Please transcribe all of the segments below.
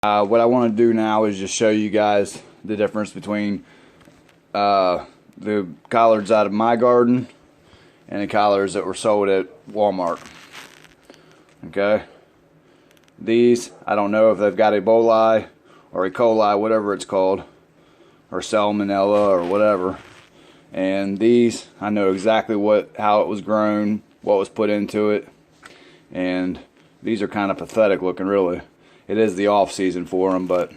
What I want to do now is just show you guys the difference between the collards out of my garden and the collards that were sold at Walmart. Okay, these, I don't know if they've got Ebola or E. coli, whatever it's called, or salmonella or whatever. And these, I know exactly how it was grown, what was put into it, and these are kind of pathetic looking, really. It is the off season for them, but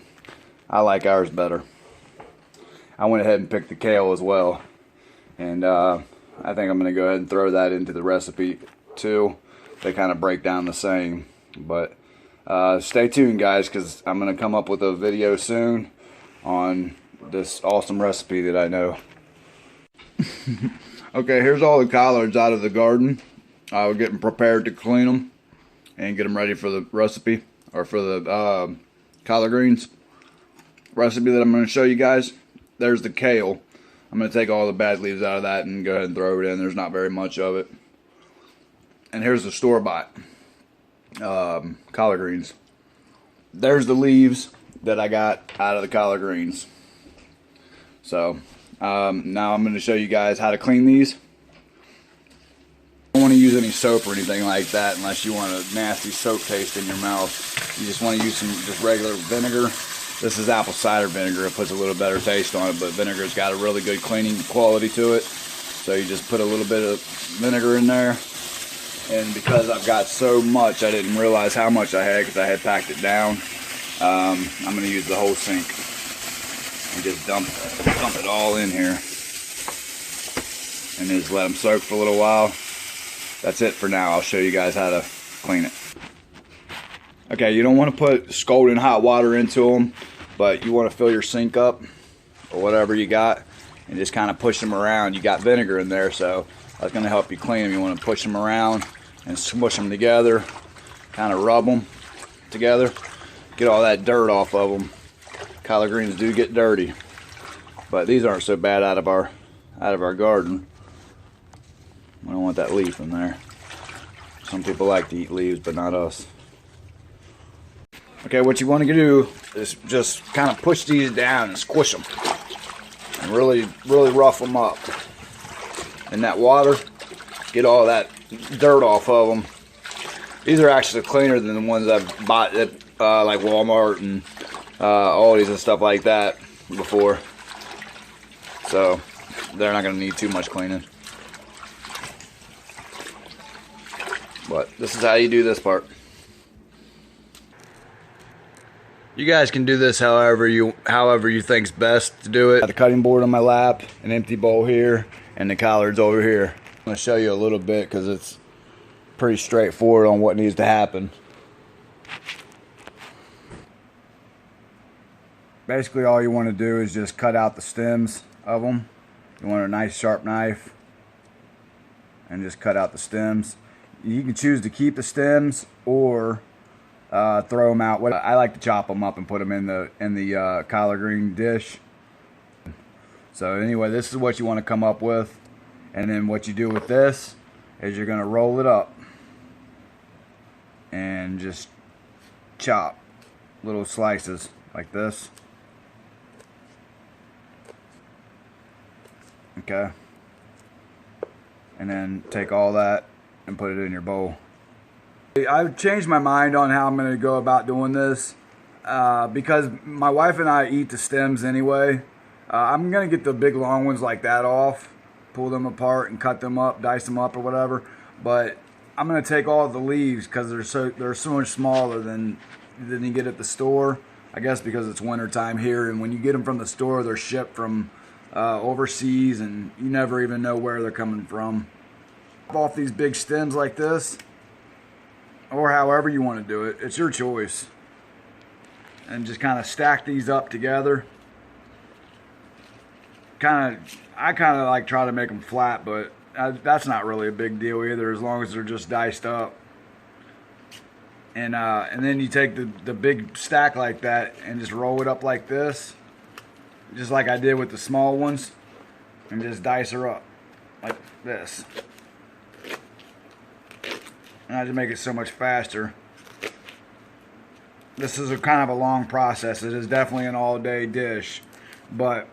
I like ours better. I went ahead and picked the kale as well, and I think I'm going to go ahead and throw that into the recipe too. They kind of break down the same, but stay tuned, guys, because I'm going to come up with a video soon on this awesome recipe that I know. Okay, here's all the collards out of the garden. We're getting prepared to clean them and get them ready for the recipe, or for the collard greens recipe that I'm going to show you guys. There's the kale. I'm going to take all the bad leaves out of that and go ahead and throw it in. There's not very much of it. And here's the store-bought collard greens. There's the leaves that I got out of the collard greens. So now I'm going to show you guys how to clean these. Don't want to use any soap or anything like that unless you want a nasty soap taste in your mouth. You just want to use some just regular vinegar. This is apple cider vinegar. It puts a little better taste on it, but vinegar's got a really good cleaning quality to it. So you just put a little bit of vinegar in there. And because I've got so much, I didn't realize how much I had because I had packed it down. I'm going to use the whole sink and just dump it all in here. And just let them soak for a little while. That's it for now. I'll show you guys how to clean it. Okay, you don't want to put scalding hot water into them, but you want to fill your sink up or whatever you got and just kind of push them around. You got vinegar in there, so that's going to help you clean them. You want to push them around and smush them together, kind of rub them together, get all that dirt off of them. Collard greens do get dirty, but these aren't so bad out of our garden. We don't want that leaf in there. Some people like to eat leaves, but not us. Okay, what you want to do is just kind of push these down and squish them. And really rough them up. And that water, get all that dirt off of them. These are actually cleaner than the ones I've bought at like Walmart and Aldi's and stuff like that before. So, they're not going to need too much cleaning. But this is how you do this part. You guys can do this however you think's best to do it. Got the cutting board on my lap, an empty bowl here, and the collards over here. I'm going to show you a little bit because it's pretty straightforward on what needs to happen. Basically all you want to do is just cut out the stems of them. You want a nice sharp knife and just cut out the stems. You can choose to keep the stems or throw them out. I like to chop them up and put them in the collard green dish. So anyway, this is what you want to come up with, and then what you do with this is you're going to roll it up and just chop little slices like this. Okay, and then take all that and put it in your bowl. I've changed my mind on how I'm going to go about doing this because my wife and I eat the stems anyway. I'm going to get the big long ones like that off, pull them apart and cut them up, dice them up or whatever. But I'm going to take all the leaves because they're so much smaller than you get at the store. I guess because it's winter time here, and when you get them from the store, they're shipped from overseas, and you never even know where they're coming from. Off these big stems like this, or however you want to do it, it's your choice. And just kind of stack these up together. I kind of like try to make them flat, but that's not really a big deal either, as long as they're just diced up. And then you take the big stack like that and just roll it up like this, just like I did with the small ones, and just dice her up like this. And I just make it so much faster. this is a kind of a long process. It is definitely an all-day dish, but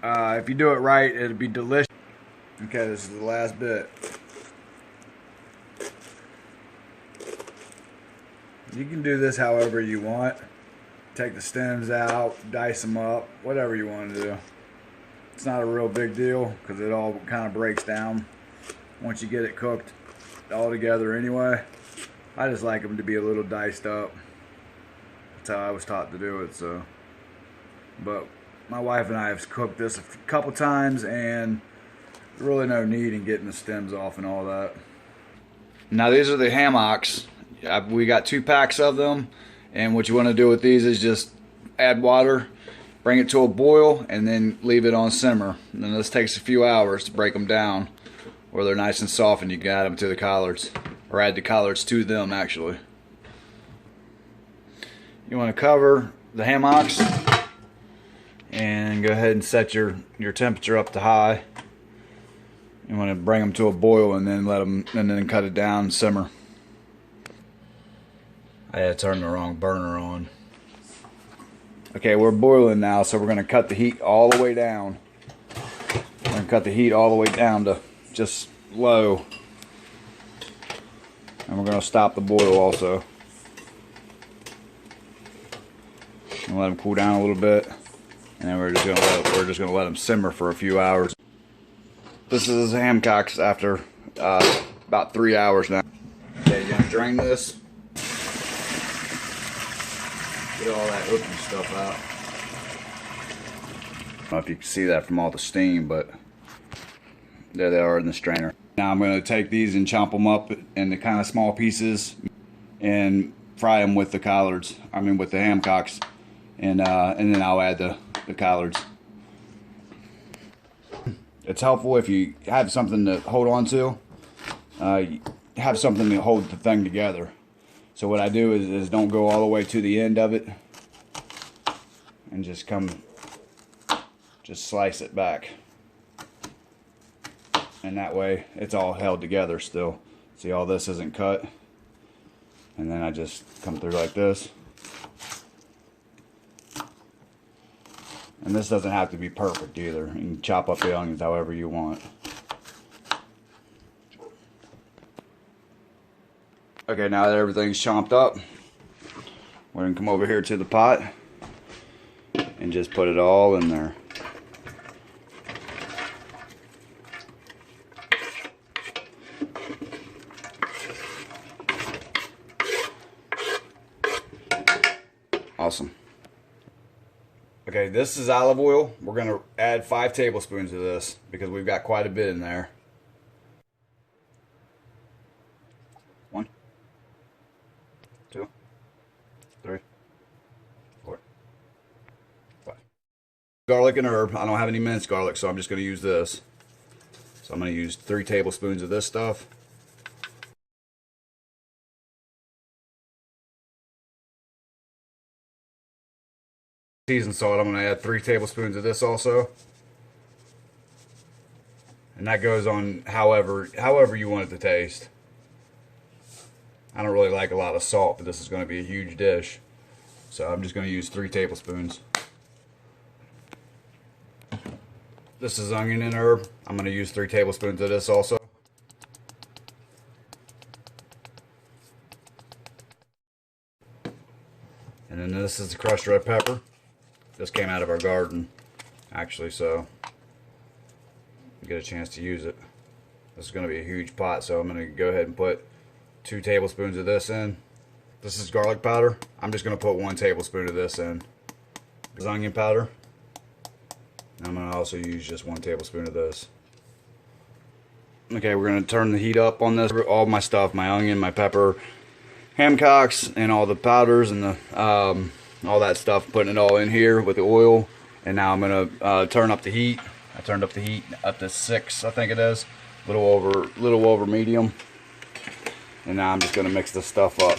if you do it right, it'll be delicious. Okay, this is the last bit. You can do this however you want. Take the stems out, dice them up, whatever you want to do. It's not a real big deal because it all kind of breaks down once you get it cooked all together anyway. I just like them to be a little diced up. That's how I was taught to do it. So, but my wife and I have cooked this a couple times, and there's really no need in getting the stems off and all that. Now these are the ham hocks. We got 2 packs of them, and what you want to do with these is just add water, bring it to a boil, and then leave it on simmer. And then this takes a few hours to break them down where they're nice and soft, and you can add them to the collards, or add the collards to them actually. You want to cover the ham hocks and go ahead and set your temperature up to high. You want to bring them to a boil and then then cut it down and simmer. I had to turn the wrong burner on. Okay, we're boiling now, so we're going to cut the heat all the way down. We're going to cut the heat all the way down to just low. And we're going to stop the boil also. And let them cool down a little bit. And then we're just going to let them simmer for a few hours. This is ham hocks after about 3 hours now. Okay, you're going to drain this. Get all that hooky stuff out. I don't know if you can see that from all the steam, but there they are in the strainer. Now I'm going to take these and chop them up into kind of small pieces and fry them with the collards. I mean with the ham hocks, and then I'll add the collards. It's helpful if you have something to hold on to. Have something to hold the thing together. So what I do is don't go all the way to the end of it, and just slice it back. And that way it's all held together still. See, all this isn't cut. And then I just come through like this. And this doesn't have to be perfect either. You can chop up the onions however you want. Okay, now that everything's chopped up, we're going to come over here to the pot and just put it all in there. Awesome. Okay, this is olive oil. We're going to add 5 tablespoons of this because we've got quite a bit in there. 1, 2, 3, 4, 5. Garlic and herb. I don't have any minced garlic, so I'm just going to use this. So I'm going to use 3 tablespoons of this stuff. Seasoned salt, I'm going to add 3 tablespoons of this also. And that goes on however you want it to taste. I don't really like a lot of salt, but this is going to be a huge dish. So I'm just going to use 3 tablespoons. This is onion and herb. I'm going to use 3 tablespoons of this also. And then this is the crushed red pepper. This came out of our garden, actually, so you get a chance to use it. This is going to be a huge pot, so I'm going to go ahead and put 2 tablespoons of this in. This is garlic powder. I'm just going to put 1 tablespoon of this in. This is onion powder. And I'm going to also use just 1 tablespoon of this. Okay, we're going to turn the heat up on this. All my stuff, my onion, my pepper, ham hocks, and all the powders and the all that stuff, putting it all in here with the oil. And now I'm gonna turn up the heat. I turned up the heat up to 6, I think it is, little over medium. And now I'm just gonna mix this stuff up.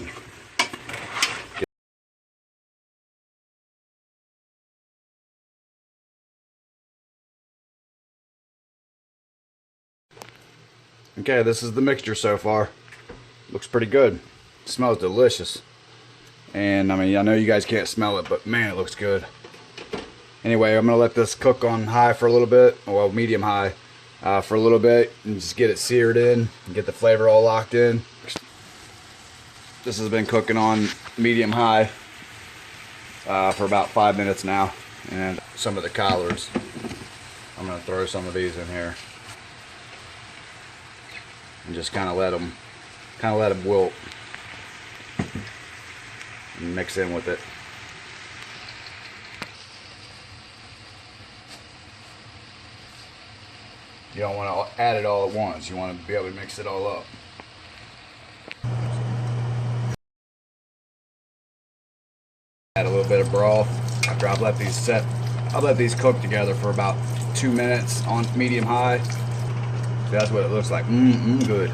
Okay, this is the mixture so far. Looks pretty good. It smells delicious. And I mean, I know you guys can't smell it, but man, it looks good. Anyway, I'm gonna let this cook on high for a little bit, well, medium high, for a little bit, and just get it seared in and get the flavor all locked in. This has been cooking on medium high for about 5 minutes now. And some of the collards, I'm gonna throw some of these in here and just kind of let them wilt and mix in with it. You don't want to add it all at once. You want to be able to mix it all up. Add a little bit of broth after I've let these set. I'll let these cook together for about 2 minutes on medium high. So that's what it looks like. Good.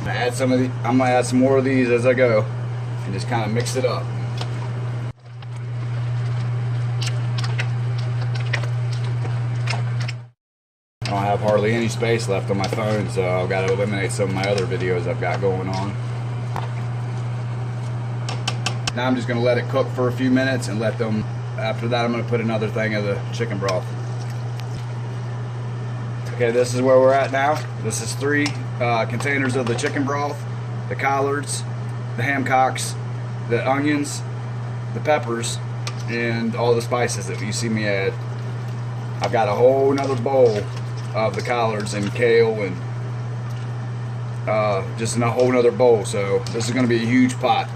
I'm gonna add some more of these as I go, and just kind of mix it up. I don't have hardly any space left on my phone, so I've got to eliminate some of my other videos I've got going on. Now I'm just going to let it cook for a few minutes and let them, after that I'm going to put another thing of the chicken broth. Okay, this is where we're at now. This is 3 containers of the chicken broth, the collards, the ham hocks, the onions, the peppers, and all the spices that you see me add. I've got a whole nother bowl of the collards and kale and just in a whole nother bowl. So this is going to be a huge pot.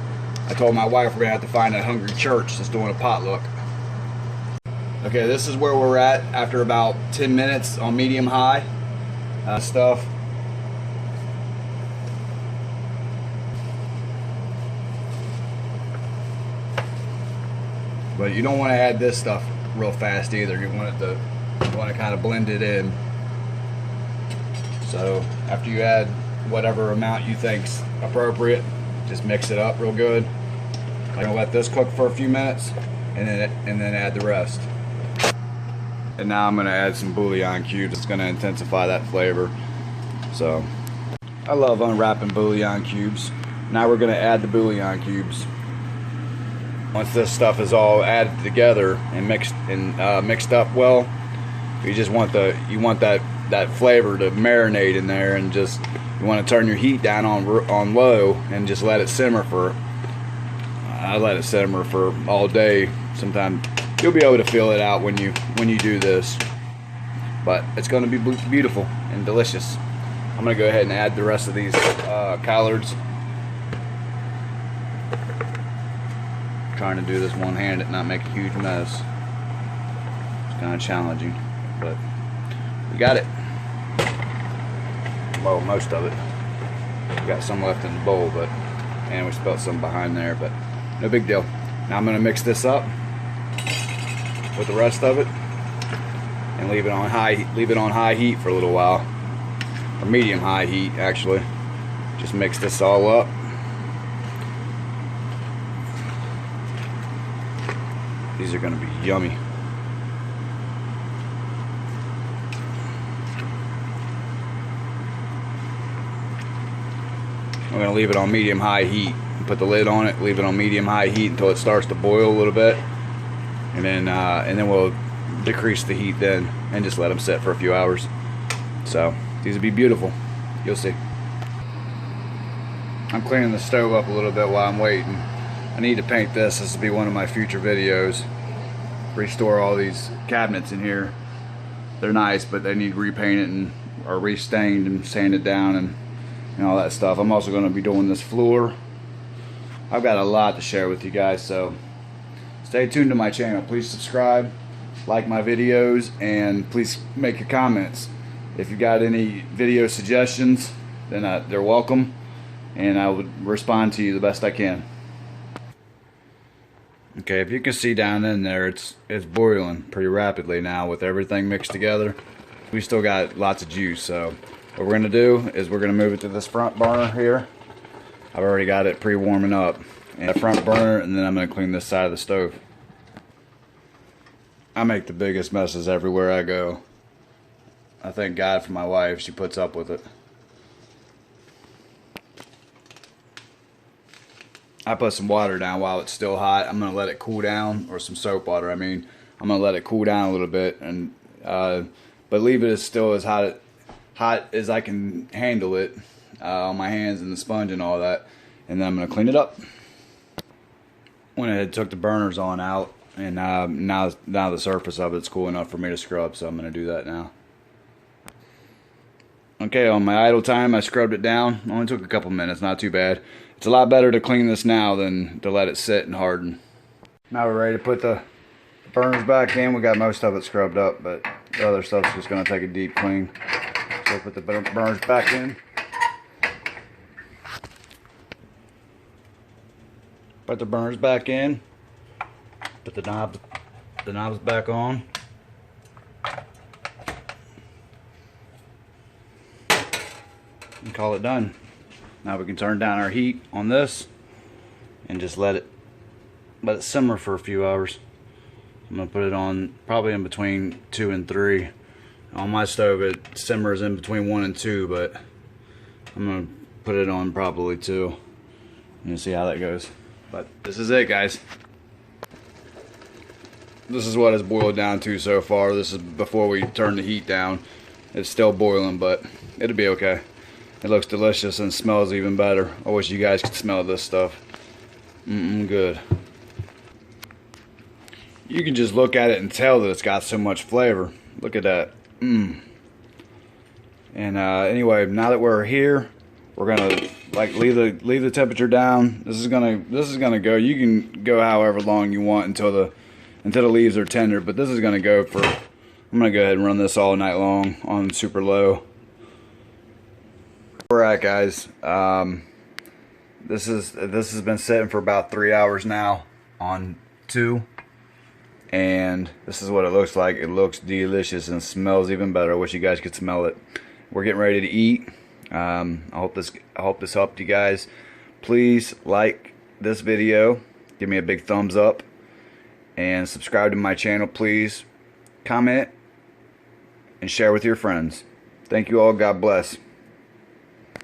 I told my wife we're going to have to find a hungry church that's doing a potluck. Okay, this is where we're at after about 10 minutes on medium high stuff. But you don't want to add this stuff real fast either. You want to kind of blend it in. So after you add whatever amount you think's appropriate, just mix it up real good. I'm gonna let this cook for a few minutes and then add the rest. And now I'm gonna add some bouillon cubes. It's gonna intensify that flavor. So I love unwrapping bouillon cubes. Now we're gonna add the bouillon cubes. Once this stuff is all added together and mixed up well, you want that flavor to marinate in there, and just you want to turn your heat down on low and just let it simmer for. I let it simmer for all day. Sometimes you'll be able to feel it out when you do this, but it's going to be beautiful and delicious. I'm going to go ahead and add the rest of these collards. Trying to do this one-handed and not make a huge mess. It's kind of challenging, but we got it. Well, most of it. We got some left in the bowl, and we spilled some behind there, but no big deal. Now I'm going to mix this up with the rest of it and leave it on high heat for a little while, or medium high heat actually. Just mix this all up. These are going to be yummy. We're going to leave it on medium high heat. Put the lid on it, leave it on medium high heat until it starts to boil a little bit, and then we'll decrease the heat then and just let them sit for a few hours. So these will be beautiful. You'll see. I'm cleaning the stove up a little bit while I'm waiting. I need to paint this. This will be one of my future videos. Restore all these cabinets in here. They're nice, but they need repainted or restained and sanded down and all that stuff. I'm also going to be doing this floor. I've got a lot to share with you guys, so stay tuned to my channel. Please subscribe, like my videos, and please make your comments. If you got any video suggestions, then they're welcome, and I would respond to you the best I can. Okay, if you can see down in there, it's boiling pretty rapidly now with everything mixed together. We still got lots of juice, so what we're going to do is we're going to move it to this front burner here. I've already got it pre-warming up. And the front burner, and then I'm going to clean this side of the stove. I make the biggest messes everywhere I go. I thank God for my wife. She puts up with it. I put some water down while it's still hot. I'm gonna let it cool down, or some soap water. I mean, I'm gonna let it cool down a little bit, and but leave it as still as hot as I can handle it on my hands and the sponge and all that. And then I'm gonna clean it up. Went ahead and took the burners on out, and now the surface of it's cool enough for me to scrub, so I'm gonna do that now. Okay, on my idle time I scrubbed it down. Only took a couple minutes, not too bad. It's a lot better to clean this now than to let it sit and harden. Now we're ready to put the burners back in. We got most of it scrubbed up, but the other stuff's just gonna take a deep clean. So put the burners back in. Put the burners back in. Put the knobs back on. And call it done. Now we can turn down our heat on this and just let it simmer for a few hours. I'm gonna put it on probably in between 2 and 3. On my stove it simmers in between 1 and 2, but I'm gonna put it on probably 2 and see how that goes. But this is it, guys. This is what it's boiled down to so far. This is before we turn the heat down. It's still boiling, but it'll be okay. It looks delicious and smells even better. I wish you guys could smell this stuff. Good. You can just look at it and tell that it's got so much flavor. Look at that. And anyway, now that we're here, we're gonna leave the temperature down. This is gonna go. You can go however long you want until the leaves are tender, but this is gonna go for. I'm gonna go ahead and run this all night long on super low. Where we're at, guys. This has been sitting for about 3 hours now on 2, and this is what it looks like. It looks delicious and smells even better. I wish you guys could smell it. We're getting ready to eat. I hope this helped you guys. Please like this video, give me a big thumbs up, and subscribe to my channel, please. Comment and share with your friends. Thank you all. God bless.